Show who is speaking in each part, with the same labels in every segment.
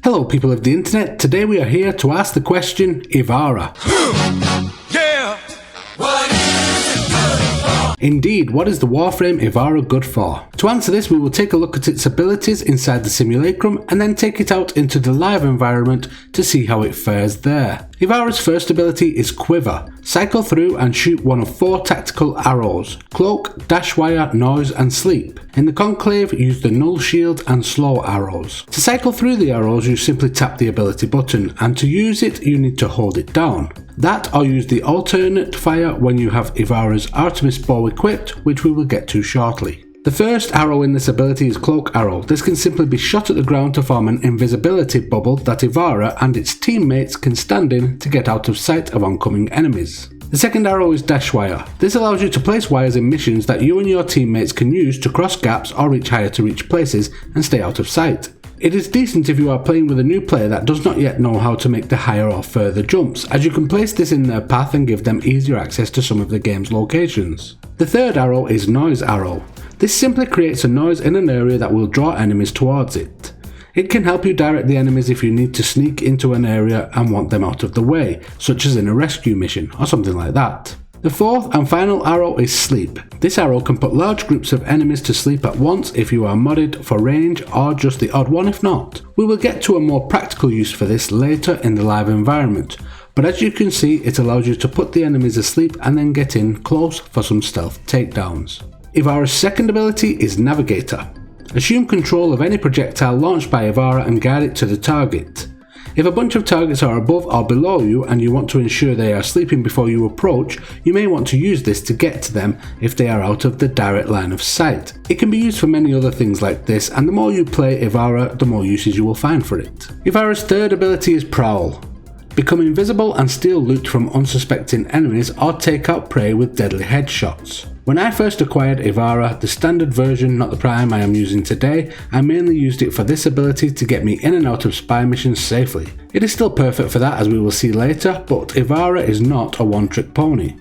Speaker 1: Hello people of the internet, today we are here to ask the question, Ivara.
Speaker 2: Yeah! What is it good for?
Speaker 1: Indeed, what is the Warframe Ivara good for? To answer this, we will take a look at its abilities inside the simulacrum and then take it out into the live environment to see how it fares there. Ivara's first ability is Cuivre. Cycle through and shoot one of 4 tactical arrows: Cloak, Dash Wire, Noise and Sleep. In the Conclave, use the Null Shield and Slow arrows. To cycle through the arrows, you simply tap the ability button, and to use it, you need to hold it down. That or use the alternate fire when you have Ivara's Artemis Ball equipped, which we will get to shortly. The first arrow in this ability is Cloak Arrow. This can simply be shot at the ground to form an invisibility bubble that Ivara and its teammates can stand in to get out of sight of oncoming enemies. The second arrow is Dash Wire. This allows you to place wires in missions that you and your teammates can use to cross gaps or reach higher to reach places and stay out of sight. It is decent if you are playing with a new player that does not yet know how to make the higher or further jumps, as you can place this in their path and give them easier access to some of the game's locations. The third arrow is Noise Arrow. This simply creates a noise in an area that will draw enemies towards it. It can help you direct the enemies if you need to sneak into an area and want them out of the way, such as in a rescue mission or something like that. The fourth and final arrow is Sleep. This arrow can put large groups of enemies to sleep at once if you are modded for range, or just the odd one if not. We will get to a more practical use for this later in the live environment, but as you can see, it allows you to put the enemies asleep and then get in close for some stealth takedowns. Ivara's second ability is Navigator. Assume control of any projectile launched by Ivara and guide it to the target. If a bunch of targets are above or below you and you want to ensure they are sleeping before you approach, you may want to use this to get to them if they are out of the direct line of sight. It can be used for many other things like this, and the more you play Ivara, the more uses you will find for it. Ivara's third ability is Prowl. Become invisible and steal loot from unsuspecting enemies or take out prey with deadly headshots. When I first acquired Ivara, the standard version, not the Prime I am using today, I mainly used it for this ability to get me in and out of spy missions safely. It is still perfect for that, as we will see later, but Ivara is not a one-trick pony.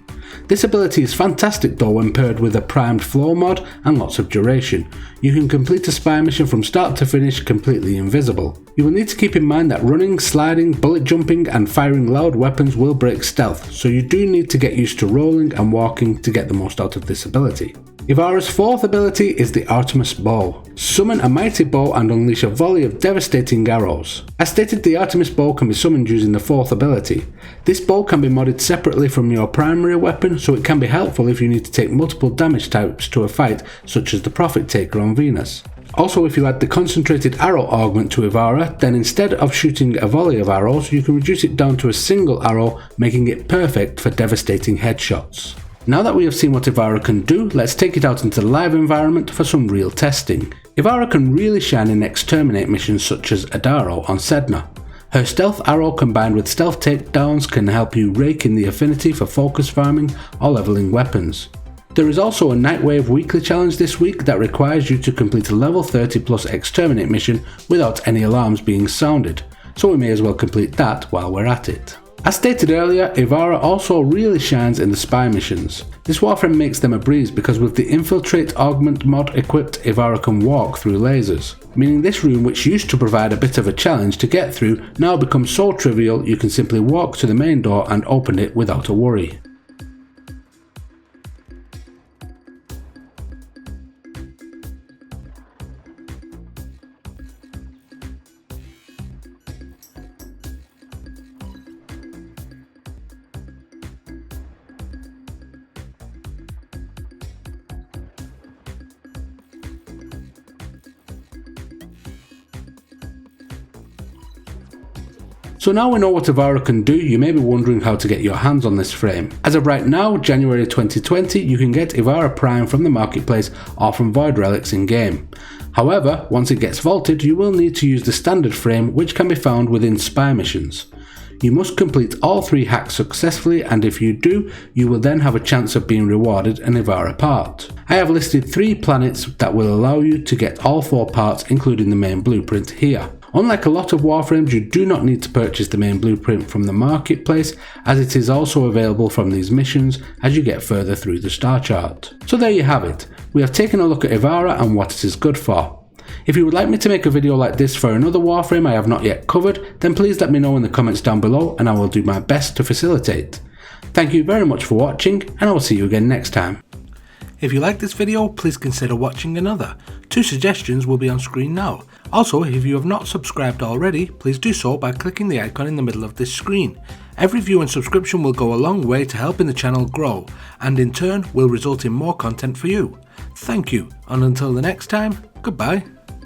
Speaker 1: This ability is fantastic though when paired with a primed flow mod and lots of duration. You can complete a spy mission from start to finish completely invisible. You will need to keep in mind that running, sliding, bullet jumping and firing loud weapons will break stealth, so you do need to get used to rolling and walking to get the most out of this ability. Ivara's fourth ability is the Artemis Ball. Summon a mighty bow and unleash a volley of devastating arrows. As stated, the Artemis Ball can be summoned using the fourth ability. This bow can be modded separately from your primary weapon, so it can be helpful if you need to take multiple damage types to a fight, such as the Prophet Taker on Venus. Also, if you add the concentrated arrow augment to Ivara, then instead of shooting a volley of arrows, you can reduce it down to a single arrow, making it perfect for devastating headshots. Now that we have seen what Ivara can do, let's take it out into the live environment for some real testing. Ivara can really shine in exterminate missions such as Adaro on Sedna. Her stealth arrow combined with stealth takedowns can help you rake in the affinity for focus farming or leveling weapons. There is also a Nightwave weekly challenge this week that requires you to complete a level 30 plus exterminate mission without any alarms being sounded, so we may as well complete that while we're at it. As stated earlier, Ivara also really shines in the spy missions. This Warframe makes them a breeze because with the Infiltrate Augment mod equipped, Ivara can walk through lasers, meaning this room, which used to provide a bit of a challenge to get through, now becomes so trivial you can simply walk to the main door and open it without a worry. So now we know what Ivara can do, you may be wondering how to get your hands on this frame. As of right now, January 2020, you can get Ivara Prime from the marketplace or from Void Relics in game. However, once it gets vaulted, you will need to use the standard frame, which can be found within spy missions. You must complete all 3 hacks successfully, and if you do, you will then have a chance of being rewarded an Ivara part. I have listed 3 planets that will allow you to get all 4 parts, including the main blueprint here. Unlike a lot of Warframes, you do not need to purchase the main blueprint from the marketplace, as it is also available from these missions as you get further through the star chart. So there you have it, we have taken a look at Ivara and what it is good for. If you would like me to make a video like this for another Warframe I have not yet covered, then please let me know in the comments down below and I will do my best to facilitate. Thank you very much for watching, and I will see you again next time. If you like this video, please consider watching another. 2 suggestions will be on screen now. Also, if you have not subscribed already, please do so by clicking the icon in the middle of this screen. Every view and subscription will go a long way to helping the channel grow, and in turn will result in more content for you. Thank you, and until the next time, goodbye.